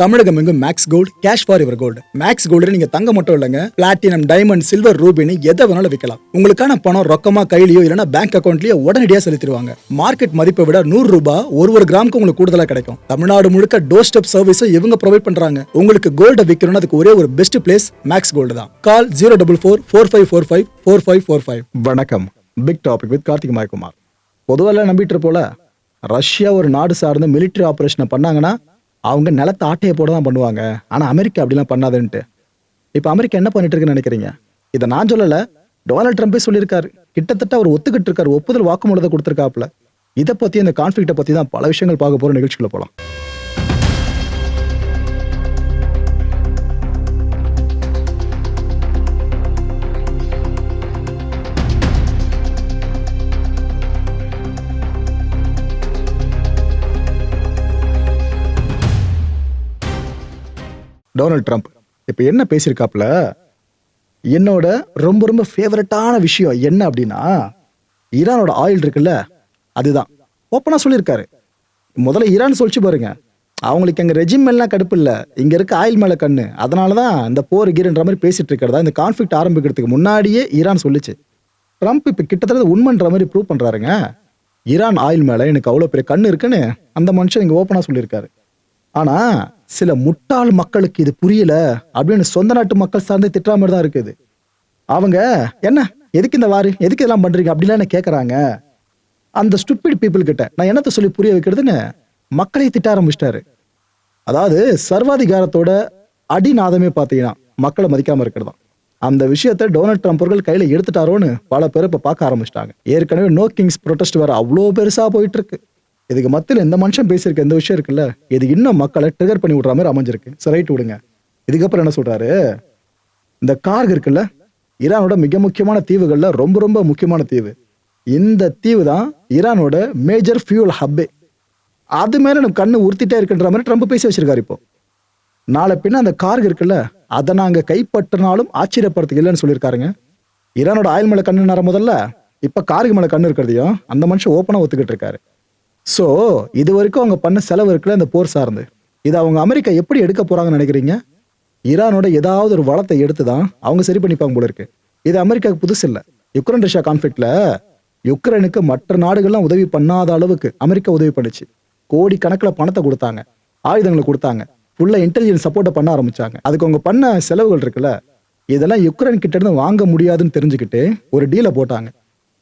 தமிழகம் எங்கும் Max Gold cash for your gold. Max Gold நீங்க தங்க மட்டும் இல்லைங்க, பிளாட்டினம், டைமண்ட், சில்வர், ரூபினி எதை வேணாலும் விற்கலாம். உங்களுக்கான பணம் ரொக்கமா கையிலயோ இல்லைன்னா பேங்க் அக்கௌண்ட்லயோ உடனடியாக செலுத்திடுவாங்க. மார்க்கெட் மதிப்பை விட 100 ரூபாய் ஒரு கிராமுக்கு உங்களுக்கு கூடுதலா கிடைக்கும். தமிழ்நாடு முழுக்க டோர் ஸ்டெப் சர்வீஸும் இவங்க ப்ரொவைட் பண்றாங்க. உங்களுக்கு கோல்ட விற்கணும்னு அதுக்கு ஒரே ஒரு பெஸ்ட் பிளேஸ் மேக்ஸ் கோல்டு தான். கால் 04445454545. வணக்கம். Big topic with Karthik Mayakumar. பொதுவாக நம்பிட்டு போல ரஷ்யா ஒரு நாடு சார்ந்த மிலிட்டரி ஆபரேஷனை பண்ணாங்கன்னா அவங்க நிலத்தை ஆட்டையை போட தான் பண்ணுவாங்க. ஆனால் அமெரிக்கா அப்படிலாம் பண்ணாதுன்ட்டு இப்போ அமெரிக்கா என்ன பண்ணிட்டு இருக்குன்னு நினைக்கிறீங்க? இதை நான் சொல்லலை, டொனால்ட் ட்ரம்பே சொல்லியிருக்காரு. கிட்டத்தட்ட அவர் ஒத்துக்கிட்டு இருக்காரு, ஒப்புதல் வாக்குமூலத்தை கொடுத்துருக்காப்புல. இதை பற்றி இந்த கான்ஃப்ளிக்டை பற்றி தான் பல விஷயங்கள் பார்க்க போகிற நிகழ்ச்சிக்குள்ள போகலாம். டொனால்ட் ட்ரம்ப் இப்போ என்ன பேசியிருக்காப்புல, என்னோட ரொம்ப ரொம்ப ஃபேவரட்டான விஷயம் என்ன அப்படின்னா ஈரானோட ஆயில் இருக்குல்ல, அதுதான் ஓப்பனாக சொல்லியிருக்காரு. முதல்ல ஈரான் சொல்லிச்சு பாருங்க, அவங்களுக்கு எங்கள் ரெஜிம் மேலாம் கடுப்பு இல்லை, இங்கே இருக்க ஆயில் மேலே கண்ணு, அதனால தான் இந்த போர் கீரன்ற மாதிரி பேசிட்டு இருக்கிறதா இந்த கான்ஃப்ளிக்ட் ஆரம்பிக்கிறதுக்கு முன்னாடியே ஈரான் சொல்லிச்சு. ட்ரம்ப் இப்போ கிட்டத்தட்ட உண்மைன்ற மாதிரி ப்ரூவ் பண்ணுறாருங்க. ஈரான் ஆயில் மேலே எனக்கு அவ்வளோ பெரிய கண்ணு இருக்குன்னு அந்த மனுஷன் இங்கே ஓப்பனாக சொல்லியிருக்காரு. ஆனால் சில முட்டாள் மக்களுக்கு இது புரியல அப்படின்னு சொந்த நாட்டு மக்கள் சார்ந்து திட்டுற மாதிரி தான் இருக்குது. அவங்க என்ன எதுக்கு இந்த வாரு, எதுக்கு இதெல்லாம் பண்றீங்க அப்படிலாம் என்ன கேட்கறாங்க. அந்த ஸ்டூபிட் பீப்புள் கிட்ட நான் என்னத்த சொல்லி புரிய வைக்கிறதுன்னு மக்களை திட்ட ஆரம்பிச்சிட்டாரு. அதாவது சர்வாதிகாரத்தோட அடிநாதமே பார்த்தீங்கன்னா மக்களை மதிக்காம இருக்கிறதா. அந்த விஷயத்த டொனால்ட் ட்ரம்ப் அவர்கள் கையில எடுத்துட்டாரோன்னு பல பேர் இப்ப பார்க்க ஆரம்பிச்சிட்டாங்க. ஏற்கனவே நோ கிங்ஸ் ப்ரொடெஸ்ட் வேற அவ்வளோ பெருசா போயிட்டு இருக்கு. இதுக்கு மத்தியில் இந்த மனுஷன் பேசியிருக்க இந்த விஷயம் இருக்குல்ல, இது இன்னும் மக்களை ட்ரிகர் பண்ணி விடுற மாதிரி அமைஞ்சிருக்கு. சரி, ரைட் விடுங்க. இதுக்கப்புறம் என்ன சொல்றாரு, இந்த கார்க் இருக்குல்ல, ஈரானோட மிக முக்கியமான தீவுகள்ல ரொம்ப ரொம்ப முக்கியமான தீவு. இந்த தீவு தான் ஈரானோட மேஜர் ஃபியூல் ஹப்பே. அது மேல நம்ம கண்ணு உறுத்திட்டே இருக்குன்ற மாதிரி ட்ரம்ப் பேசி வச்சிருக்காரு. இப்போ நாளை பின்ன அந்த கார்க் இருக்குல்ல, அதை நாங்க கைப்பற்றினாலும் ஆச்சரியப்படுறதுக்கு இல்லைன்னு சொல்லியிருக்காருங்க. ஈரானோட ஆயில் மேல கண்ணு நேரம் முதல்ல, இப்ப கார்க் மேல கண்ணு இருக்கிறதையும் அந்த மனுஷன் ஓப்பனா ஒத்துக்கிட்டு இருக்காரு. ஸோ இது வரைக்கும் அவங்க பண்ண செலவு இருக்குல்ல இந்த போர் சார்ந்து, இதை அவங்க அமெரிக்கா எப்படி எடுக்க போறாங்கன்னு நினைக்கிறீங்க? ஈரானோட ஏதாவது ஒரு வளத்தை எடுத்து தான் அவங்க சரி பண்ணிப்பாங்க போல இருக்கு. இது அமெரிக்காவுக்கு புதுசு இல்லை. யுக்ரைன் ரஷ்யா கான்ஃப்ளிக்ட்ல யுக்ரைனுக்கு மற்ற நாடுகள்லாம் உதவி பண்ணாத அளவுக்கு அமெரிக்கா உதவி பண்ணிச்சு. கோடி கணக்கில் பணத்தை கொடுத்தாங்க, ஆயுதங்களை கொடுத்தாங்க, ஃபுல்லா இன்டெலிஜென்ஸ் சப்போர்ட்டை பண்ண ஆரம்பிச்சாங்க. அதுக்கு அவங்க பண்ண செலவுகள் இருக்குல்ல, இதெல்லாம் யுக்ரைன் கிட்ட இருந்து வாங்க முடியாதுன்னு தெரிஞ்சுக்கிட்டு ஒரு டீலை போட்டாங்க.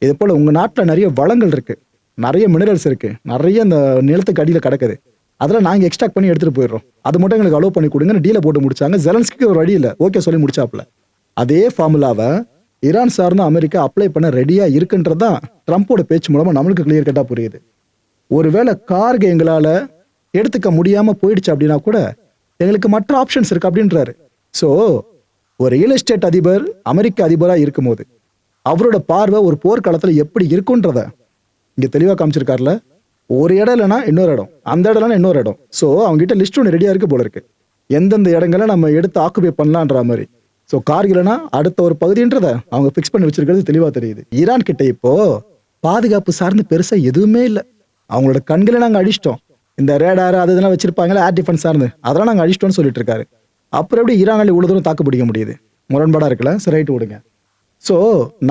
இது போல உங்க நாட்டில் நிறைய வளங்கள் இருக்கு, நிறைய மினரல்ஸ் இருக்கு, நிறைய இந்த நிலத்துக்கு அடியில் கிடக்குது, அதெல்லாம் நாங்கள் எக்ஸ்ட்ராக்ட் பண்ணி எடுத்துட்டு போயிடுறோம், அது மட்டும் எங்களுக்கு அலோவ் பண்ணி கொடுங்கன்னு டீலை போட்டு முடிச்சாங்க. ஜெலன்ஸ்கிக்கு ஒரு வழியில் ஓகே சொல்லி முடிச்சாப்புல. அதே ஃபார்முலாவை ஈரான் சார்ந்த அமெரிக்கா அப்ளை பண்ண ரெடியா இருக்குன்றது தான் ட்ரம்போட பேச்சு மூலமா நம்மளுக்கு கிளியர் கட்டா புரியுது. ஒருவேளை கார்கை எங்களால எடுத்துக்க முடியாம போயிடுச்சு அப்படின்னா கூட எங்களுக்கு மற்ற ஆப்ஷன்ஸ் இருக்கு அப்படின்றாரு. ஸோ ஒரு ரியல் எஸ்டேட் அதிபர் அமெரிக்க அதிபராக இருக்கும்போது அவரோட பார்வை ஒரு போர்க்காலத்தில் எப்படி இருக்குன்றத இங்க தெளிவா காமிச்சிருக்காருல. ஒரு இடம் இல்லைன்னா இன்னொரு இடம், அந்த இடம் இல்லைன்னா இன்னொரு இடம். ஸோ அவங்க கிட்ட லிஸ்ட் ஒன்று ரெடியா இருக்கு போல இருக்கு, எந்தெந்த இடங்களை நம்ம எடுத்து ஆக்குபை பண்ணலான்ற மாதிரி. ஸோ கார்கில்னா அடுத்த ஒரு பகுதின்றத அவங்க ஃபிக்ஸ் பண்ணி வச்சிருக்கிறது தெளிவா தெரியுது. ஈரான் கிட்ட இப்போ பாதுகாப்பு சார்ந்து பெருசா எதுவுமே இல்லை. அவங்களோட கண்களை நாங்கள் அடிச்சிட்டோம், இந்த ரேடார் அது இதெல்லாம் வச்சிருப்பாங்களா ஏர் டிஃபென்ஸ் சார்ந்து, அதெல்லாம் நாங்கள் அடிச்சிட்டோம்னு சொல்லிட்டு இருக்காரு. அப்புறம் எப்படி ஈரானால இவ்வளவு தூரம் தாக்கு பிடிக்க முடியுது? முரண்பாடா இருக்குல்ல. சரி, ரைட்டு விடுங்க. ஸோ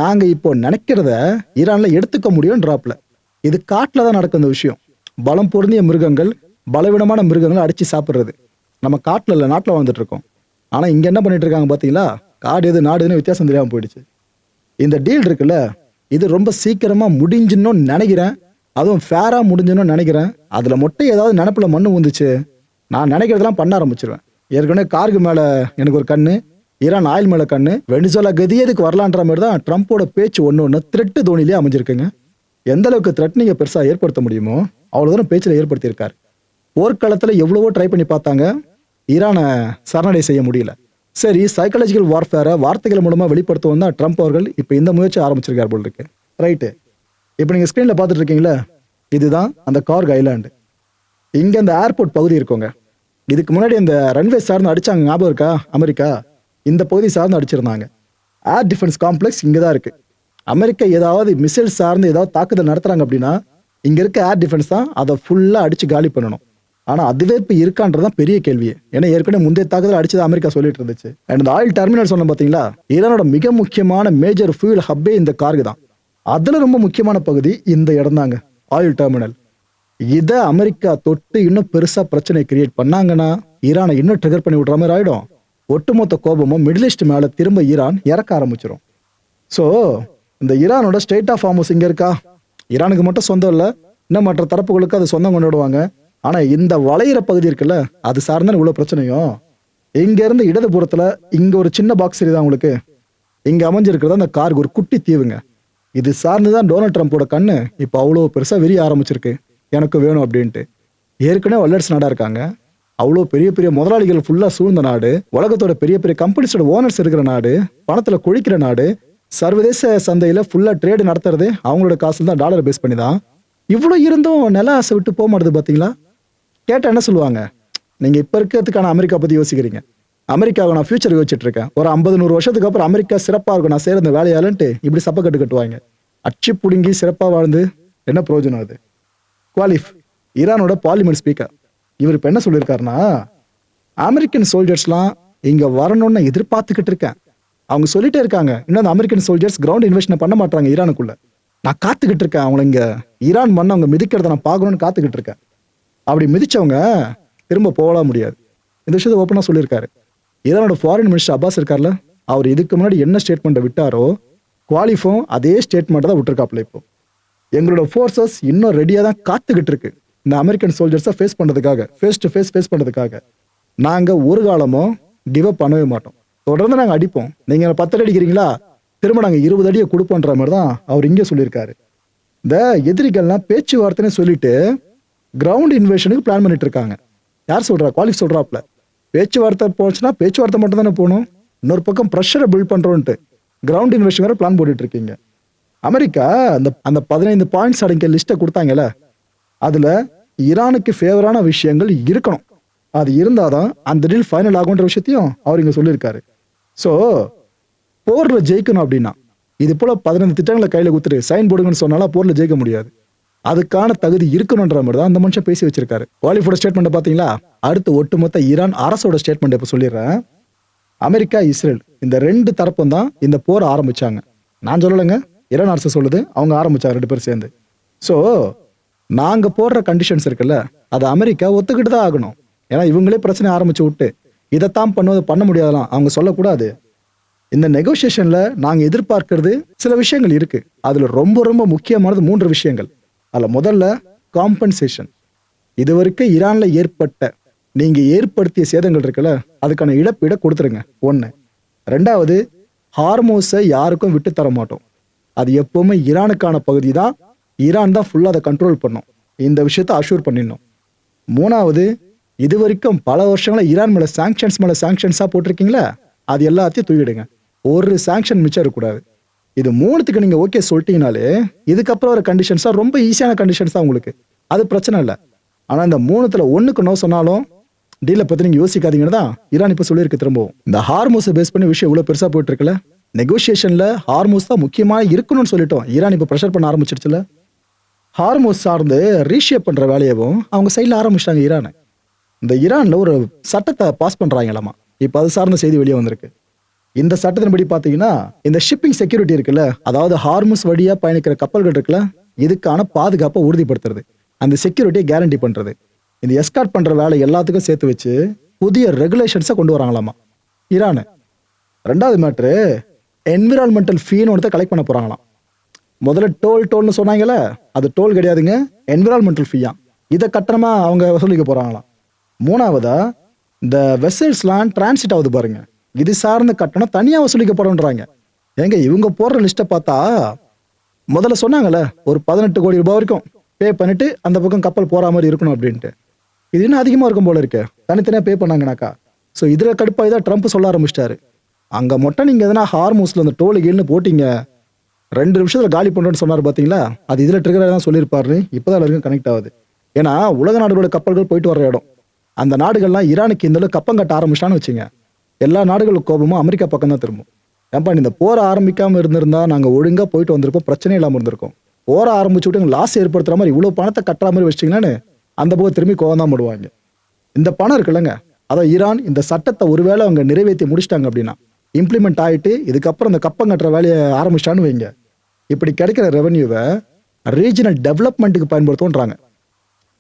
நாங்கள் இப்போ நினைக்கிறத ஈரான்ல எடுத்துக்க முடியும்ன்றாப்ல. இது காட்டில் தான் நடக்கும் இந்த விஷயம். பலம் பொருந்திய மிருகங்கள் பலவீனமான மிருகங்களை அடிச்சு சாப்பிட்றது. நம்ம காட்டில் இல்லை, நாட்டில் வாழ்ந்துட்டு இருக்கோம். ஆனால் இங்கே என்ன பண்ணிட்டு இருக்காங்க பார்த்தீங்களா, காடு எது நாடு எதுன்னு வித்தியாசம் தெரியாமல் போயிடுச்சு. இந்த டீல் இருக்குல்ல, இது ரொம்ப சீக்கிரமாக முடிஞ்சுன்னு நினைக்கிறேன், அதுவும் ஃபேராக முடிஞ்சுன்னு நினைக்கிறேன். அதில் மட்டும் ஏதாவது நினப்பில் மண்ணு வந்துச்சு, நான் நினைக்கிறதெல்லாம் பண்ண ஆரம்பிச்சிருவேன். ஏற்கனவே கார்கு மேலே எனக்கு ஒரு கண்ணு, ஈரான் ஆயில் மேலே கண்ணு, வெனிசுலா கதியதுக்கு வரலான்ற மாதிரி தான் ட்ரம்போட பேச்சு ஒன்று த்ரெட்டு தோணிலே அமைஞ்சிருக்குங்க. எந்த அளவுக்கு த்ரெட் நீங்க பெருசா ஏற்படுத்த முடியுமோ அவ்வளவு தூரம் பேச்சில் ஏற்படுத்தியிருக்காரு. போர்க்களத்தில் எவ்வளவோ ட்ரை பண்ணி பார்த்தாங்க, ஈரானை சரணடை செய்ய முடியல. சரி, சைக்காலஜிக்கல் வார்ஃபேரை வார்த்தைகள் மூலமா வெளிப்படுத்துவோம் தான் ட்ரம்ப் அவர்கள் இப்போ இந்த முயற்சி ஆரம்பிச்சிருக்காரு போல் இருக்கு. ரைட்டு, இப்போ நீங்க ஸ்கிரீன்ல பார்த்துட்டு இருக்கீங்களா, இதுதான் அந்த கார்க் ஐலாண்டு. இங்க அந்த ஏர்போர்ட் பகுதி இருக்குங்க. இதுக்கு முன்னாடி இந்த ரன்வே சார்ந்து அடிச்சாங்க, ஞாபகம் இருக்கா? அமெரிக்கா இந்த பகுதி சார்ந்து அடிச்சிருந்தாங்க. ஏர் டிஃபென்ஸ் காம்ப்ளெக்ஸ் இங்கே தான் இருக்கு. அமெரிக்கா ஏதாவது மிசைல் சார்ந்து ஏதாவது தாக்குதல் நடத்துறாங்க அப்படின்னா இங்க இருக்க ஏர் டிஃபென்ஸ் தான் அதை ஃபுல்லா அடிச்சு காலி பண்ணணும். ஆனா அதுவே இப்ப இருக்கான்றதான் பெரிய கேள்வி. ஏன்னா ஏற்கனவே முந்தைய தாக்குதல் அடிச்சது அமெரிக்கா சொல்லிட்டு இருந்துச்சு. அண்ட் இந்த ஆயில் டெர்மினல் சொன்ன பாத்தீங்களா, ஈரானோட மிக முக்கியமான மேஜர் ஃபியூல் ஹப்பே இந்த கார்கு தான். அதுல ரொம்ப முக்கியமான பகுதி இந்த இடம் தாங்க, ஆயில் டெர்மினல். இத அமெரிக்கா தொட்டு இன்னும் பெருசா பிரச்சனை கிரியேட் பண்ணாங்கன்னா ஈரானை இன்னும் ட்ரிகர் பண்ணி விடுற மாதிரி ஆயிடும். ஒட்டுமொத்த கோபமும் மிடில் ஈஸ்ட் மேல திரும்ப ஈரான் இறக்க ஆரம்பிச்சிடும். ஸோ இந்த ஈரானோட ஸ்டேட் ஆஃப் ஹார்மஸ் இங்க இருக்கா, ஈரானுக்கு மட்டும் சொந்தம் இல்லை, இன்னும் மற்ற தரப்புகளுக்கு அது சொந்தம் கொண்டாடுவாங்க. ஆனா இந்த வளையிற பகுதி இருக்குல்ல, அது சார்ந்த இவ்வளவு பிரச்சனையும். இங்க இருந்து இடதுபுறத்துல இங்க ஒரு சின்ன பாக்ஸ் தான் உங்களுக்கு, இங்க அமைஞ்சிருக்கிறது அந்த கார்கு ஒரு குட்டி தீவுங்க. இது சார்ந்துதான் டொனால்ட் ட்ரம்ப்போட கண்ணு இப்ப அவ்வளவு பெருசா விரிய ஆரம்பிச்சிருக்கு, எனக்கு வேணும் அப்படின்ட்டு. ஏற்கனவே வல்லரசு நாடா இருக்காங்க, அவ்வளோ பெரிய பெரிய முதலாளிகள் ஃபுல்லா சூழ்ந்த நாடு, உலகத்தோட பெரிய பெரிய கம்பெனிஸோட ஓனர்ஸ் இருக்கிற நாடு, பணத்துல கொழிக்கிற நாடு, சர்வதேச சந்தையில ஃபுல்லா ட்ரேடு நடத்துறது அவங்களோட காசுல தான், டாலரை பேஸ் பண்ணி தான். இவ்வளோ இருந்தும் நில ஆசை விட்டு போக மாட்டுது பாத்தீங்களா? கேட்டா என்ன சொல்லுவாங்க, நீங்க இப்ப இருக்கிறதுக்கான அமெரிக்கா பத்தி யோசிக்கிறீங்க, அமெரிக்காவை நான் ஃபியூச்சர் யோசிச்சுட்டு இருக்கேன், ஒரு 50-100 வருஷத்துக்கு அப்புறம் அமெரிக்கா சிறப்பா இருக்கும் நான் செய்யற வேலையாலன்ட்டு இப்படி சப்பக்கட்டு கட்டுவாங்க. அச்சு புடுங்கி சிறப்பா வாழ்ந்து என்ன பிரயோஜனம் அது? குவாலிஃப், ஈரானோட பார்லிமெண்ட் ஸ்பீக்கர், இவர் இப்ப என்ன சொல்லியிருக்காருன்னா, அமெரிக்கன் சோல்ஜர்ஸ்லாம் இங்க வரணும்னு எதிர்பார்த்துக்கிட்டு இருக்கேன். அவங்க சொல்லிட்டே இருக்காங்க, இன்னும் அந்த அமெரிக்கன் சோல்ஜர்ஸ் கிரவுண்ட் இன்வெஸ்ட் பண்ண மாட்டாங்க ஈரானுக்குள்ள, நான் காத்துக்கிட்டு இருக்கேன், அவங்கள இங்க ஈரான் மண்ணை அவங்க மிதிக்கிறத நான் பார்க்கணும்னு காத்துக்கிட்டு இருக்கேன். அப்படி மிதிச்சவங்க திரும்ப போகலாம் முடியாது. இந்த விஷயத்தை ஓப்பனா சொல்லியிருக்காரு. ஈரானோட ஃபாரின் மினிஸ்டர் அப்பாஸ் இருக்கார்ல, அவர் இதுக்கு முன்னாடி என்ன ஸ்டேட்மெண்ட்டை விட்டாரோ, குவாலிஃபும் அதே ஸ்டேட்மெண்ட்டை தான் விட்டுருக்காப்ல. இப்போ எங்களோட ஃபோர்ஸஸ் இன்னும் ரெடியாக தான் காத்துக்கிட்டு இருக்கு இந்த அமெரிக்கன் சோல்ஜர்ஸை ஃபேஸ் பண்ணுறதுக்காக, ஃபேஸ் டு ஃபேஸ் பண்ணுறதுக்காக. நாங்கள் ஒரு காலமும் கிவ் அப் பண்ணவே மாட்டோம், தொடர்ந்து நாங்கள் அடிப்போம். நீங்கள் 10 அடி அடிக்கிறீங்களா, திரும்ப நாங்கள் 20 அடியை கொடுப்போன்ற மாதிரி தான் அவர் இங்கே சொல்லியிருக்காரு. இந்த எதிரிகள்லாம் பேச்சுவார்த்தைன்னு சொல்லிட்டு கிரவுண்ட் இன்வேஷனுக்கு பிளான் பண்ணிட்டு இருக்காங்க. யார் சொல்றா? குவாலிஃப் சொல்றாப்ல. பேச்சுவார்த்தை போச்சுன்னா பேச்சுவார்த்தை மட்டும் தானே போகணும், இன்னொரு பக்கம் ப்ரெஷரை பில்ட் பண்றோன்ட்டு கிரவுண்ட் இன்வேஷன் வேற பிளான் போட்டுட்டு இருக்கீங்க. அமெரிக்கா அந்த 15 பாயிண்ட்ஸ் அடங்கிய லிஸ்ட்டை கொடுத்தாங்கல்ல, அதுல ஈரானுக்கு ஃபேவரான விஷயங்கள் இருக்கணும். அது இருந்தாதான் அந்த டீல் ஃபைனல் ஆகுன்ற விஷயத்தையும் அவர் இங்க சொல்லியிருக்காரு. ஸோ போர்ல ஜெயிக்கணும் அப்படின்னா இது போல 15 திட்டங்களை கையில குத்துட்டு சைன் போடுங்கன்னு சொன்னாலும் போர்ல ஜெயிக்க முடியாது. அதுக்கான தகுதி இருக்கணும்ன்ற மாதிரி தான் அந்த மனுஷன் பேசி வச்சிருக்காரு. குவாலிஃபோட ஸ்டேட்மெண்ட் பாத்தீங்களா? அடுத்து ஒட்டுமொத்த ஈரான் அரசோட ஸ்டேட்மெண்ட் இப்ப சொல்லிடுறேன். அமெரிக்கா, இஸ்ரேல் இந்த 2 தரப்பும் தான் இந்த போர் ஆரம்பிச்சாங்க. நான் சொல்லலைங்க, ஈரான் அரசு சொல்லுது, அவங்க ஆரம்பிச்சாங்க 2 பேரும் சேர்ந்து. ஸோ நாங்க போடுற கண்டிஷன்ஸ் இருக்குல்ல, அதை அமெரிக்கா ஒத்துக்கிட்டு தான் ஆகணும். ஏன்னா இவங்களே பிரச்சனை ஆரம்பிச்சு விட்டு இதைத்தான் பண்ணுவது பண்ண முடியாதலாம் அவங்க சொல்லக்கூடாது. இந்த நெகோசியேஷன்ல நாங்க எதிர்பார்க்கிறது சில விஷயங்கள் இருக்கு. அதுல ரொம்ப ரொம்ப முக்கியமானது 3 விஷயங்கள். அதுல முதல்ல காம்பன்சேஷன். இது வரைக்கும் ஈரான்ல ஏற்பட்ட நீங்க ஏற்படுத்திய சேதங்கள் இருக்குல்ல, அதுக்கான இழப்பீடை கொடுத்துருங்க. 1. 2வது, ஹார்மோஸை யாருக்கும் விட்டு தர மாட்டோம், அது எப்பவுமே ஈரானுக்கான பகுதி தான், ஈரான் தான் ஃபுல்லா அதை கண்ட்ரோல் பண்ணும், இந்த விஷயத்த அஷூர் பண்ணிடணும். 3வது, இது வரைக்கும் பல வருஷங்களா ஈரான் மேல சாங்ஷன்ஸா போட்டிருக்கீங்களா, அது எல்லாத்தையும் தூக்கிடுங்க, ஒரு சாங்ஷன் மிச்சம் இருக்கக்கூடாது. இது 3த்துக்கு நீங்க ஓகே சொல்லிட்டீங்கனாலே இதுக்கப்புறம் ஒரு கண்டிஷன்ஸா ரொம்ப ஈஸியான கண்டிஷன்ஸ் தான் உங்களுக்கு, அது பிரச்சனை இல்லை. ஆனா இந்த 3த்துல 1க்கு நோ சொன்னாலும் டீலை பத்தி நீங்க யோசிக்காதீங்கன்னு தான் ஈரான் இப்ப சொல்லியிருக்கு. திரும்பவும் இந்த ஹார்மோஸை பேஸ் பண்ணி விஷயம் இவ்வளவு பெருசா போயிட்டு இருக்குல்ல, நெகோசியேஷன்ல ஹார்மோஸ் தான் முக்கியமா இருக்கணும்னு சொல்லிட்டோம். ஈரான் இப்ப ப்ரெஷர் பண்ண ஆரம்பிச்சிருச்சுல, ஹார்மோஸ் சார்ந்து ரீஷேப் பண்ற வேலையவும் அவங்க சைட்ல ஆரம்பிச்சிட்டாங்க ஈரான். இந்த ஈரான்ல ஒரு சட்டத்தை பாஸ் பண்றாங்களாமா, இப்ப அது சார்ந்த செய்தி வெளியே வந்திருக்கு. இந்த சட்டத்தின்படி பாத்தீங்கன்னா இந்த ஷிப்பிங் செக்யூரிட்டி இருக்குல்ல, அதாவது ஹார்மோஸ் வழியா பயணிக்கிற கப்பல்கள் இருக்குல்ல, இதுக்கான பாதுகாப்பை உறுதிப்படுத்துறது, அந்த செக்யூரிட்டியை கேரண்டி பண்றது, இந்த எஸ்கார்ட் பண்ற வேலை எல்லாத்துக்கும் சேர்த்து வச்சு புதிய ரெகுலேஷன்ஸை கொண்டு வராங்களாமா ஈரான். 2வது மேட்ரு, என்விரான்மெண்டல் ஃபீன்னு ஒருத்த கலெக்ட் பண்ண போறாங்களாம். முதல்ல டோல்னு சொன்னாங்கல்ல, அது டோல் கிடையாதுங்க, என்விரான்மெண்டல் ஃபீயா, இதை கட்டணமா அவங்க வசூலிக்க போறாங்களாம். 3வதா, இந்த வெசல்ஸ்லாம் டிரான்சிட் ஆகுது பாருங்க, இது சார்ந்த கட்டணம் தனியா வசூலிக்கப்படும்ன்றாங்க. ஏங்க இவங்க போடுற லிஸ்ட்டை பார்த்தா முதல்ல சொன்னாங்கல்ல ஒரு 18 கோடி ரூபாய் வரைக்கும் பே பண்ணிட்டு அந்த பக்கம் கப்பல் போற மாதிரி இருக்கணும் அப்படின்ட்டு, இது இன்னும் அதிகமா இருக்கும் போல இருக்கு தனித்தனியா பே பண்ணாங்கனாக்கா. ஸோ இதுல கடுப்பாக தான் ட்ரம்ப் சொல்ல ஆரம்பிச்சிட்டாரு, அங்க மட்டும் நீங்க எதனா ஹார்மோஸ்ல அந்த டோல் கீழ்னு போட்டீங்க 2 நிமிஷத்துல காலி பண்றோன்னு சொன்னார் பாத்தீங்களா, அது இதுல ட்ரிகர் தான் சொல்லியிருப்பாரு. இப்பதான் எல்லாருக்கும் கனெக்ட் ஆகுது. ஏன்னா உலக நாடுகளோட கப்பல்கள் போயிட்டு வர இடம், அந்த நாடுகள்லாம் ஈரானுக்கு இந்த அளவுக்கு கப்பம் கட்ட ஆரம்பிச்சிட்டான்னு வச்சுங்க, எல்லா நாடுகளுக்கு கோபமும் அமெரிக்கா பக்கம் தான் திரும்பும். ஏன்பா இந்த போரை ஆரம்பிக்காம இருந்திருந்தா நாங்க ஒழுங்கா போயிட்டு வந்திருப்போம், பிரச்சனை இல்லாம இருந்திருக்கோம். போரை ஆரம்பிச்சு விட்டு லாஸ் ஏற்படுத்துற மாதிரி இவ்வளவு பணத்தை கட்டுற மாதிரி வச்சிட்டீங்கன்னு அந்த பக்கம் திரும்பி கோவம் தான் போடுவாங்க. இந்த பணம் இருக்குல்லங்க, அதான் ஈரான் இந்த சட்டத்தை ஒருவேளை அவங்க நிறைவேற்றி முடிச்சிட்டாங்க அப்படின்னா, இம்ப்ளிமெண்ட் ஆகிட்டு இதுக்கப்புறம் இந்த கப்பம் கட்டுற வேலையை ஆரம்பிச்சிட்டான்னு வைங்க, இப்படி கிடைக்கிற ரெவன்யூவை ரீஜனல் டெவலப்மெண்ட்டுக்கு பயன்படுத்துன்றாங்க.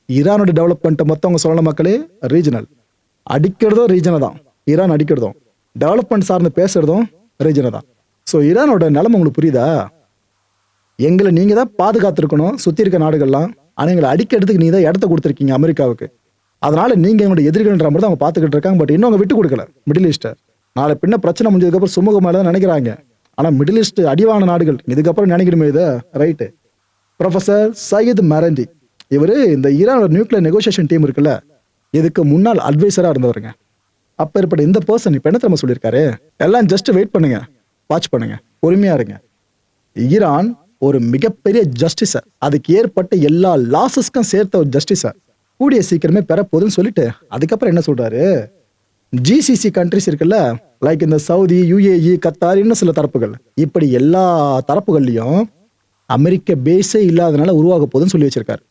ஈரானோட டெவலப்மெண்ட்டை மொத்தவங்க சொல்லல மக்களே, ரீஜனல். அடிக்கிறதும் ரீஜனை தான், ஈரான் அடிக்கிறதும் டெவலப்மெண்ட் சார்ந்து பேசுறதும் ரீஜனை தான். ஸோ ஈரானோட நிலைமை உங்களுக்கு புரியுதா? எங்களை நீங்கள் தான் பாதுகாத்துருக்கணும் சுற்றி இருக்க நாடுகள்லாம், ஆனால் எங்களை அடிக்கிறதுக்கு நீ தான் இடத்த கொடுத்துருக்கீங்க அமெரிக்காவுக்கு. அதனால நீங்கள் எங்களோட எதிரிகள்ன்ற மாதிரி தான் அவங்க பார்த்துக்கிட்டு இருக்காங்க. பட் இன்னும் அவங்க விட்டு கொடுக்கல மிடில் ஈஸ்ட்டை. நாளை பின்ன பிரச்சனை முடிஞ்சதுக்கப்புறம் சுமூகமாக தான் நினைக்கிறாங்க. ஆனால் மிடில் ஈஸ்ட் அடிவான நாடுகள் இதுக்கப்புறம் நினைக்கணுமே இதை. ரைட்டு. ப்ரொஃபஸர் சையத் மெரண்டி, இவர் இந்த ஈரானோட நியூக்ளியர் நெகோசியேஷன் டீம் இருக்குல்ல, இதுக்கு முன்னாள் அட்வைசராக இருந்தவருங்க. அப்போ ஏற்பட்ட இந்த பர்சன் இப்போ என்ன தெரியுமா சொல்லியிருக்காரு, எல்லாம் ஜஸ்ட் வெயிட் பண்ணுங்க, வாட்ச் பண்ணுங்க, பொறுமையா இருங்க. ஈரான் ஒரு மிகப்பெரிய ஜஸ்டிஸை, அதுக்கு ஏற்பட்ட எல்லா லாசஸ்க்கும் சேர்த்த ஒரு ஜஸ்டிஸை கூடிய சீக்கிரமே பெறப்போகுதுன்னு சொல்லிட்டு அதுக்கப்புறம் என்ன சொல்றாரு, ஜிசிசி கண்ட்ரிஸ் இருக்குல்ல, லைக் இந்த சவுதி, யுஏஇ, கத்தார், இன்னும் சில தரப்புகள், இப்படி எல்லா தரப்புகள்லையும் அமெரிக்க பேஸே இல்லாதனால உருவாக போகுதுன்னு சொல்லி வச்சிருக்காரு.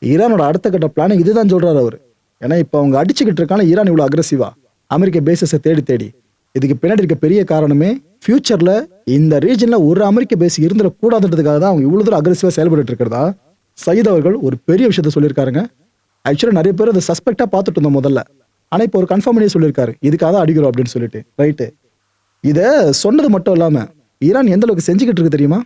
ஈரானோட அடுத்த கட்ட பிளான் இதுதான் சொல்றாரு அவரு. ஏன்னா இப்போ அவங்க அடிச்சுக்கிட்டு இருக்காங்க ஈரான் இவ்வளோ அக்ரெசிவா அமெரிக்க பேசஸை தேடி தேடி. இதுக்கு பின்னாடி இருக்க பெரிய காரணமே ஃபியூச்சர்ல இந்த ரீஜன்ல ஒரு அமெரிக்க பேஸ் இருந்துடக்கூடாதுன்றதுக்காக தான் அவங்க இவ்வளவு தூரம் அக்ரெசிவா செயல்பட்டு இருக்கிறதா சயீத் அவர்கள் ஒரு பெரிய விஷயத்த சொல்லியிருக்காருங்க. ஆக்சுவலா நிறைய பேர் அதை சஸ்பெக்டா பார்த்துட்டு இருந்தோம் முதல்ல, ஆனா இப்போ ஒரு கன்ஃபார்ம் பண்ணி சொல்லியிருக்காரு இதுக்காக தான் அடிக்கிறோம் அப்படின்னு சொல்லிட்டு. ரைட்டு. இதை சொன்னது மட்டும் இல்லாம ஈரான் எந்த அளவுக்கு செஞ்சுக்கிட்டு இருக்கு தெரியுமா?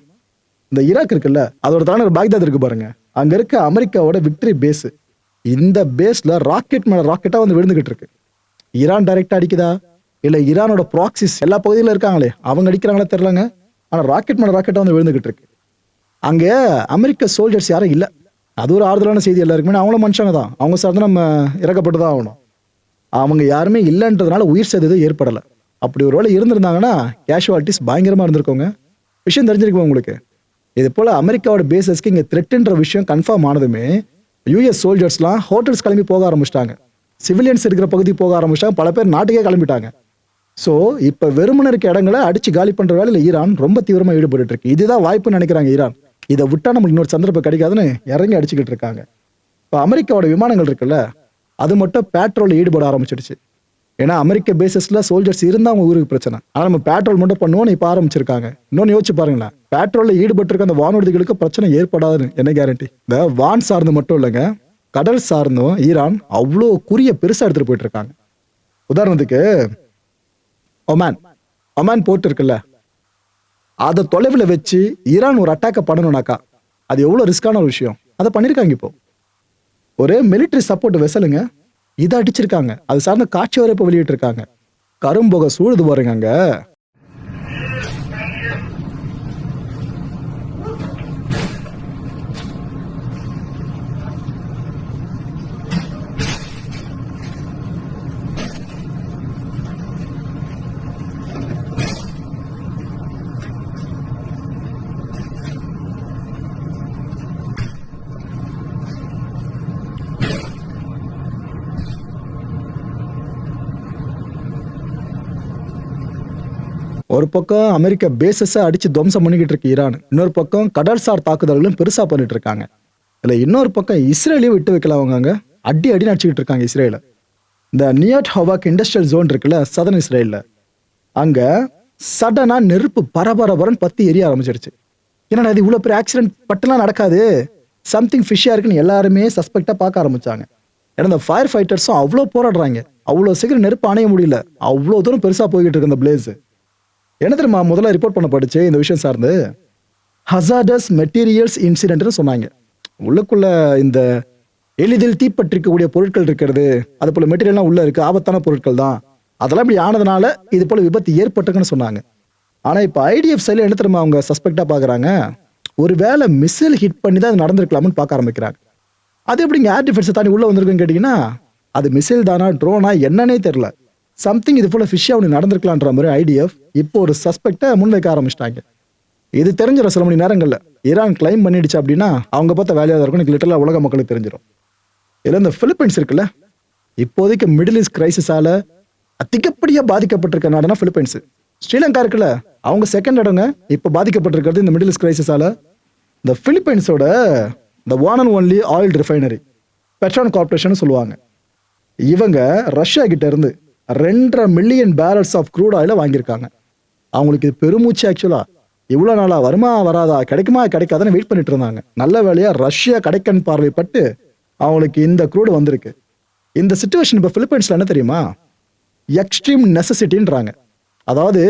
இந்த ஈராக் இருக்குல்ல, அதோட தலைநகர் பாக்தாத் இருக்கு பாருங்க, அங்க இருக்க அமெரிக்காவோட விக்டரி பேஸ், இந்த பேஸ்ல ராக்கெட் மேல ராக்கெட்டா வந்து விழுந்துகிட்டு இருக்கு. ஈரான் டைரக்டா அடிக்குதா இல்ல ஈரானோட ப்ராக்சிஸ் எல்லா பகுதியிலும் இருக்காங்களே அவங்க அடிக்கிறாங்களா தெரியலங்க, ஆனா ராக்கெட் மேல ராக்கெட்டா வந்து விழுந்துகிட்டு இருக்கு. அங்க அமெரிக்க சோல்ஜர்ஸ் யாரும் இல்ல, அது ஒரு ஆறுதலான செய்தி எல்லாருக்குமே. அவங்களும் மனுஷங்க தான், அவங்க சார்ந்து நம்ம இறக்கப்பட்டு தான் ஆகணும். அவங்க யாருமே இல்லைன்றதுனால உயிர் சேதம் ஏற்படலை. அப்படி ஒரு வேளை இருந்திருந்தாங்கன்னா கேஷுவாலிட்டிஸ் பயங்கரமா இருந்திருக்கோங்க. விஷயம் தெரிஞ்சிருக்கும் உங்களுக்கு. இது போல அமெரிக்காவோட பேசஸ்க்கு இங்க த்ரெட்ன்ற விஷயம் கன்ஃபார்ம் ஆனதுமே யூஎஸ் சோல்ஜர்ஸ்லாம் ஹோட்டல்ஸ் கிளம்பி போக ஆரம்பிச்சிட்டாங்க, சிவிலியன்ஸ் இருக்கிற பகுதி போக ஆரம்பிச்சிட்டாங்க, பல பேர் நாட்டுக்கே கிளம்பிட்டாங்க. ஸோ இப்போ வெறுமன இருக்க இடங்களை அடிச்சு காலி பண்ற வேலையில் ஈரான் ரொம்ப தீவிரமா ஈடுபட்டு இருக்கு. இதுதான் வாய்ப்புன்னு நினைக்கிறாங்க ஈரான். இதை விட்டா நம்மளுக்கு இன்னொரு சந்தர்ப்பம் கிடைக்காதுன்னு இறங்கி அடிச்சுக்கிட்டு இருக்காங்க. இப்போ அமெரிக்காவோட விமானங்கள் இருக்குல்ல, அது மட்டும் பேட்ரோல் ஈடுபட ஆரம்பிச்சிடுச்சு. ஏன்னா அமெரிக்க பேசஸ்ல சோல்ஜர்ஸ் இருந்தா அவங்க ஊருக்கு பிரச்சனை, ஆனா நம்ம பேட்ரோல் மட்டும் பண்ணுவோம்னு இப்ப ஆரம்பிச்சிருக்காங்க. இன்னொன்னு யோசிச்சு பாருங்களேன், பேட்ரோல்ல ஈடுபட்டு இருக்க அந்த வானூர்திகளுக்கு பிரச்சனை ஏற்படாதுன்னு என்ன கேரண்டி? இந்த வான் சார்ந்து மட்டும் இல்லைங்க, கடல் சார்ந்தும் ஈரான் அவ்வளோ குறிய பெருசா எடுத்துட்டு போயிட்டு இருக்காங்க. உதாரணத்துக்கு ஒமான் போர்ட் இருக்குல்ல, அதை தொலைவில் வச்சு ஈரான் ஒரு அட்டாக்கை பண்ணணும்னாக்கா அது எவ்வளவு ரிஸ்கான ஒரு விஷயம். அதை பண்ணிருக்காங்க. இப்போ ஒரு மிலிட்டரி சப்போர்ட் வெசலுங்க இதை அடிச்சிருக்காங்க, அது சார்ந்த காட்சி வரை இப்போ வெளியிட்டு இருக்காங்க. கரும்புகை சூழுது பாருங்க அங்க. ஒரு பக்கம் அமெரிக்க பேசஸை அடிச்சு துவம்சம் பண்ணிக்கிட்டு இருக்கு ஈரான், இன்னொரு பக்கம் கடல்சார் தாக்குதல்களும் பெருசா பண்ணிட்டு இருக்காங்க. இல்ல இன்னொரு பக்கம் இஸ்ரேலையும் விட்டு வைக்கல, அவங்க அடி அடி நடிச்சுக்கிட்டு இருக்காங்க இஸ்ரேல. இந்த நியட் ஹவாக் இண்டஸ்ட்ரியல் ஜோன் இருக்குல்ல சதன் இஸ்ரேல்ல, அங்க சடனா நெருப்பு பரபரபரன்னு பத்தி எரிய ஆரம்பிச்சிருச்சு. ஏன்னா இது இவ்வளவு பெரிய ஆக்சிடென்ட் பட்டுலாம் நடக்காது, சம்திங் ஃபிஷ்ஷா இருக்குன்னு எல்லாருமே சஸ்பெக்டா பார்க்க ஆரம்பிச்சாங்க. ஏன்னா இந்த ஃபயர் ஃபைட்டர்ஸும் அவ்வளோ போராடுறாங்க, அவ்வளோ சீக்கிரம் நெருப்பு அணைய முடியல, அவ்வளோ தூரம் பெருசா போய்கிட்டு இருக்கு இந்த பிளேஸ். என்ன தெரியுமா முதல்ல ரிப்போர்ட் பண்ணப்படுச்சு இந்த விஷயம் சார்ந்து? ஹசார்டஸ் மெட்டீரியல்ஸ் இன்சிடென்ட்னு சொன்னாங்க. உள்ளுக்குள்ள இந்த எளிதில் தீப்பற்றிக்கக்கூடிய பொருட்கள் இருக்கிறது, அது போல மெட்டீரியல்லாம் உள்ள இருக்கு, ஆபத்தான பொருட்கள் தான், அதெல்லாம் இப்படி ஆனதுனால இது போல விபத்து ஏற்பட்டிருக்குன்னு சொன்னாங்க. ஆனா இப்ப ஐடிஎஃப் சைட்ல என்ன தெரியுமா அவங்க சஸ்பெக்டா பாக்குறாங்க, ஒருவேளை மிசைல் ஹிட் பண்ணி தான் அது நடந்திருக்கலாம்னு பார்க்க ஆரம்பிக்கிறாங்க. அது எப்படிங்க ஏர் டிஃபென்ஸை தாண்டி உள்ள வந்திருக்குன்னு கேட்டீங்கன்னா, அது மிசைல் தானா ட்ரோனா என்னன்னே தெரியல, சம்திங் இது போல ஃபிஷ்ஷா ஒன்று நடந்திருக்கலான்ற மாதிரி ஐடிஎஃப் இப்போ ஒரு சஸ்பெக்டை முன்வைக்க ஆரம்பிச்சிட்டாங்க. இது தெரிஞ்சிடும் சில மணி நேரங்களில். ஈரான் கிளைம் பண்ணிடுச்சு அப்படின்னா அவங்க பார்த்த வேலையாக இருக்கும், எனக்கு லிட்டரலாக உலக மக்களுக்கு தெரிஞ்சிடும். இதில் இந்த பிலிப்பைன்ஸ் இருக்குல்ல, இப்போதைக்கு மிடில் ஈஸ்ட் கிரைசிஸால அதிகப்படியாக பாதிக்கப்பட்டிருக்க நாடுனா பிலிப்பைன்ஸ். ஸ்ரீலங்கா இருக்குல்ல, அவங்க செகண்ட் இடங்க இப்போ பாதிக்கப்பட்டிருக்கிறது இந்த மிடில் ஈஸ்ட் கிரைசிஸால. இந்த பிலிப்பைன்ஸோட இந்த one and only oil refinery, Bertrand corporation சொல்லுவாங்க. இவங்க ரஷ்யா கிட்ட இருந்து 2.5 மில்லியன் பேரல்ஸ் ஆஃப் க்ரூட் ஆயில வாங்கியிருக்காங்க. அவங்களுக்கு இது பெருமூச்சு ஆக்சுவலா. இவ்வளோ நாளா வருமா வராதா, கிடைக்குமா கிடைக்காதான்னு வெயிட் பண்ணிட்டு இருந்தாங்க. நல்ல வேலையா ரஷ்யா கடைக்கண் பார்வைப்பட்டு அவங்களுக்கு இந்த க்ரூடு வந்திருக்கு. இந்த சிச்சுவேஷன் இப்போ பிலிப்பைன்ஸ்ல என்ன தெரியுமா, எக்ஸ்ட்ரீம் நெசசிட்டின்றாங்க. அதாவது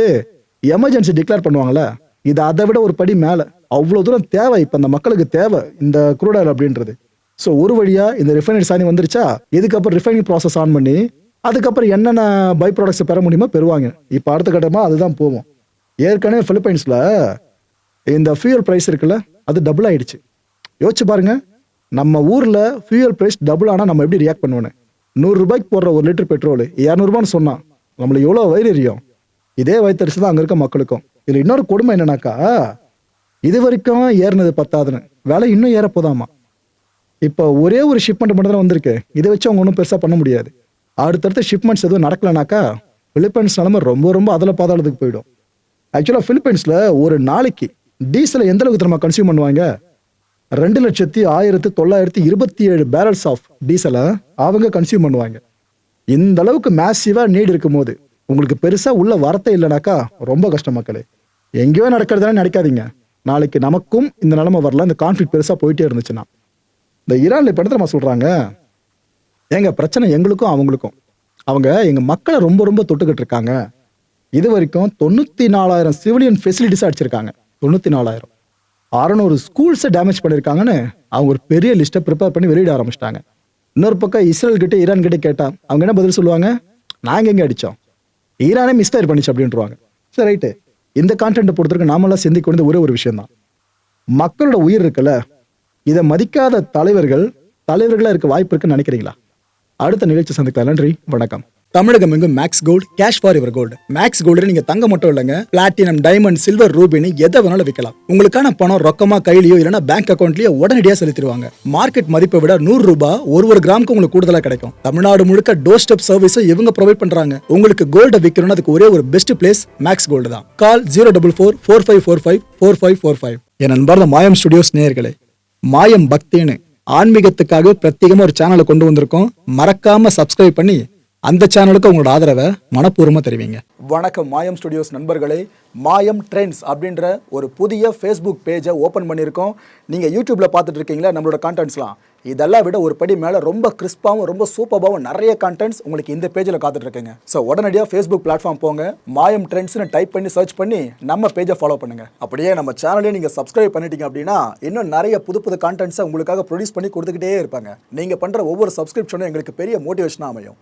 எமர்ஜென்சி டிக்ளேர் பண்ணுவாங்கல்ல, இது அதை விட ஒரு படி மேலே. அவ்வளோ தூரம் தேவை இப்போ அந்த மக்களுக்கு தேவை இந்த க்ரூட் ஆயில் அப்படின்றது. ஸோ ஒரு வழியா இந்த ரிஃபைனரி சாணி வந்துருச்சா, இதுக்கப்புறம் ரிஃபைனிங் ப்ராசஸ் ஆன் பண்ணி அதுக்கப்புறம் என்னென்ன பை ப்ராடக்ட்ஸ் பெற முடியுமோ பெறுவாங்க. இப்போ அடுத்த கட்டமாக அதுதான் போவோம். ஏற்கனவே பிலிப்பைன்ஸ்ல இந்த ஃபியூயல் பிரைஸ் இருக்குல்ல, அது டபுள் ஆயிடுச்சு. யோசிச்சு பாருங்க, நம்ம ஊர்ல ஃபியூயல் பிரைஸ் டபுள் ஆனால் நம்ம எப்படி ரியாக்ட் பண்ணுவோன்னு. 100 ரூபாய்க்கு போடுற ஒரு லிட்டர் பெட்ரோல் 200 சொன்னா நம்மளுக்கு எவ்வளோ வயிறு எரியும். இதே வயிற்றுச்சு தான் அங்கே இருக்க மக்களுக்கும். இதில் இன்னொரு கொடுமை என்னன்னாக்கா, இது வரைக்கும் ஏறினது பத்தாதுன்னு வேலை இன்னும் ஏற போதாமா. இப்போ ஒரே ஒரு ஷிப்மெண்ட் மட்டும் தான் வந்திருக்கு. இதை வச்சு அவங்க ஒன்றும் பெருசாக பண்ண முடியாது. அடுத்தடுத்த ஷிப்மெண்ட்ஸ் எதுவும் நடக்கலனாக்கா பிலிப்பைன்ஸ் நிலைமை ரொம்ப ரொம்ப அதில் பாதாளத்துக்கு போயிடும். ஆக்சுவலாக பிலிப்பைன்ஸில் ஒரு நாளைக்கு டீசலை எந்த அளவுக்கு நம்ம கன்சியூம் பண்ணுவாங்க, 2,01,927 பேரல்ஸ் ஆஃப் டீசலை அவங்க கன்சியூம் பண்ணுவாங்க. இந்த அளவுக்கு மேசிவாக நீட் இருக்கும் போது உங்களுக்கு பெருசாக உள்ள வரத்தே இல்லைனாக்கா ரொம்ப கஷ்டம் மக்களே. எங்கேயோ நடக்கிறதுனா நினைக்காதீங்க, நாளைக்கு நமக்கும் இந்த நிலைமை வரலாம். இந்த கான்ஃப்ளிக்ட் பெருசாக போயிட்டே இருந்துச்சுன்னா. இந்த ஈரான்ல இப்போ நம்ம சொல்கிறாங்க, எங்க பிரச்சனை எங்களுக்கும் அவங்களுக்கும், அவங்க எங்கள் மக்களை ரொம்ப ரொம்ப தொட்டுக்கிட்டு இருக்காங்க. இது வரைக்கும் 94,000 சிவிலியன் ஃபெசிலிட்டிஸ் அடிச்சிருக்காங்க. 94,000 600 ஸ்கூல்ஸை டேமேஜ் பண்ணியிருக்காங்கன்னு அவங்க ஒரு பெரிய லிஸ்ட்டை ப்ரிப்பேர் பண்ணி வெளியிட ஆரம்பிச்சிட்டாங்க. இன்னொரு பக்கம் இஸ்ரேல் கிட்ட ஈரான் கிட்ட கேட்டால் அவங்க என்ன பதில் சொல்லுவாங்க, நாங்கள் எங்கே அடித்தோம், ஈரானே மிஸ்ஃபயர் பண்ணிச்சு அப்படின்ட்டுருவாங்க. சரி ரைட்டு, இந்த கான்டென்ட்டை பொறுத்தவரைக்கும் நாமெல்லாம் சிந்திக்க வேண்டியது ஒரே ஒரு விஷயம் தான். மக்களோட உயிர் இருக்குல்ல, இதை மதிக்காத தலைவர்களாக இருக்க வாய்ப்பு இருக்குன்னு நினைக்கிறீங்களா? அடுத்த நிகழ்ச்சி சந்திக்கலாம். நன்றி, வணக்கம். தமிழகம் எங்கும் Max Gold, cash for your gold. Max Gold நீங்க தங்க மட்டும் இல்லைங்க, பிளாட்டினம், டைமண்ட், சில்வர், ரூபினி எதை வேணாலும் விற்கலாம். உங்களுக்கான பணம் ரொக்கமா கையிலயோ இல்லைன்னா பேங்க் அக்கௌண்ட்லயோ உடனடியாக செலுத்திடுவாங்க. மார்க்கெட் மதிப்பை விட 100 ரூபாய் ஒரு கிராமுக்கு உங்களுக்கு கூடுதலா கிடைக்கும். தமிழ்நாடு முழுக்க டோர் ஸ்டெப் சர்வீஸ் இவங்க ப்ரொவைட் பண்றாங்க. உங்களுக்கு கோல்ட விற்கணும்னு அதுக்கு ஒரே ஒரு பெஸ்ட் பிளேஸ் மேக்ஸ் கோல்டு தான். கால் 04445454545. என் நண்பர் மாயம் ஸ்டுடியோஸ் நேயர்களே, மாயம் பக்தின்னு ஆன்மீகத்துக்காக பிரத்யேகமா ஒரு சேனலை கொண்டு வந்திருக்கோம். மறக்காம சப்ஸ்கிரைப் பண்ணி அந்த சேனலுக்கு உங்களோட ஆதரவை மனப்பூர்வமாக தெரிவிங்க. வணக்கம் மாயம் ஸ்டுடியோஸ் நண்பர்களே. மாயம் ட்ரெண்ட்ஸ் அப்படின்ற ஒரு புதிய ஃபேஸ்புக் பேஜை ஓப்பன் பண்ணியிருக்கோம். நீங்கள் யூடியூப்பில் பார்த்துட்டு இருக்கீங்களா நம்மளோட கான்டென்ட்ஸ்லாம், இதெல்லாம் விட ஒரு படி மேலே ரொம்ப கிறிஸ்பாகவும் ரொம்ப சூப்பராகவும் நிறைய கான்டென்ட்ஸ் உங்களுக்கு இந்த பேஜில் காத்துட்டு இருக்குங்க. ஸோ உடனடியாக ஃபேஸ்புக் பிளாட்ஃபார்ம் போங்க, மாயம் ட்ரெண்ட்ஸ்னு டைப் பண்ணி சர்ச் பண்ணி நம்ம பேஜை ஃபாலோ பண்ணுங்கள். அப்படியே நம்ம சேனலையும் நீங்கள் சப்ஸ்கிரைப் பண்ணிட்டீங்க அப்படின்னா இன்னும் நிறைய புது புது கான்டென்ட்ஸை உங்களுக்காக ப்ரொடியூஸ் பண்ணி கொடுத்துக்கிட்டே இருப்பாங்க. நீங்கள் பண்ணுற ஒவ்வொரு சப்ஸ்கிரிப்ஷனும் எங்களுக்கு பெரிய மோட்டிவேஷனாக அமையும்.